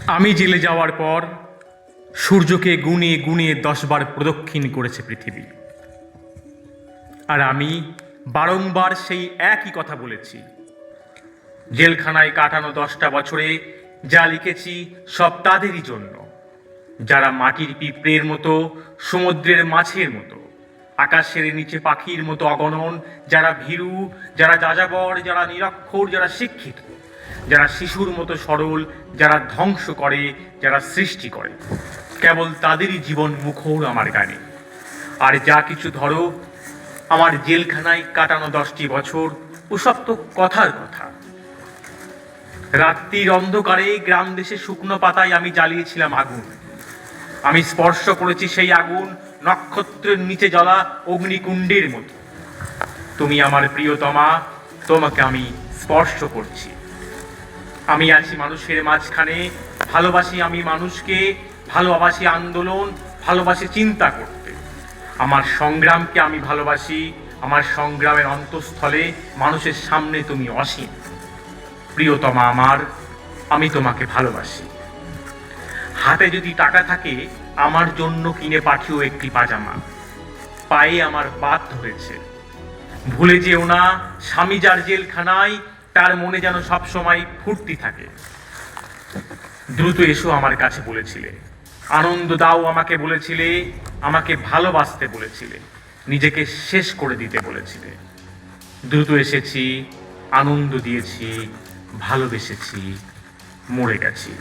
আমি জেলে যাওয়ার পর সূর্যকে গুনিয়ে গুনিয়ে 10 বার প্রদক্ষিণ করেছে পৃথিবী, আর আমি বারংবার সেই একই কথা বলেছি। জেলখানায় কাটানো 10টা বছরে যা লিখেছি সব তাদেরই জন্য, যারা মাটির পিঁপড়ের মতো, সমুদ্রের মাছের মতো, আকাশের নিচে পাখির মতো অগণন, যারা ভীরু, যারা যাযাবর, যারা নিরক্ষর, যারা শিক্ষিত, যারা শিশুর মতো সরল, যারা ধ্বংস করে, যারা সৃষ্টি করে, কেবল তাদেরই জীবন মুখর আমার গানে। আর যা কিছু ধরো, আমার জেলখানায় কাটানো 10টি বছর ওসব তো কথার কথা। রাত্রির অন্ধকারে গ্রাম দেশে শুকনো পাতায় আমি জ্বালিয়েছিলাম আগুন। আমি স্পর্শ করেছি সেই আগুন নক্ষত্রের নিচে জ্বলা অগ্নিকুণ্ডের মতো। তুমি আমার প্রিয়তমা, তোমাকে আমি স্পর্শ করছি। আমি আছি মানুষের মাঝখানে, ভালোবাসি আমি মানুষকে, ভালোবাসি আন্দোলন, ভালোবাসি চিন্তা করতে। আমার সংগ্রামকে আমি ভালোবাসি, আমার সংগ্রামের অন্তঃস্থলে মানুষের সামনে তুমি অসীম। প্রিয়তমা আমার, আমি তোমাকে ভালোবাসি। হাতে যদি টাকা থাকে আমার জন্য কিনে পাঠিও একটি পাজামা। পায়ে আমার বাত ধরেছে। ভুলে যেও না, স্বামী যার জেলখানায় তার মনে যেন সবসময় ফুর্তি থাকে। দ্রুত এসো আমার কাছে বলেছিলে, আনন্দ দাও আমাকে বলেছিলে, আমাকে ভালোবাসতে বলেছিলে, নিজেকে শেষ করে দিতে বলেছিলে। দ্রুত এসেছি, আনন্দ দিয়েছি, ভালোবেসেছি, মরে গেছি।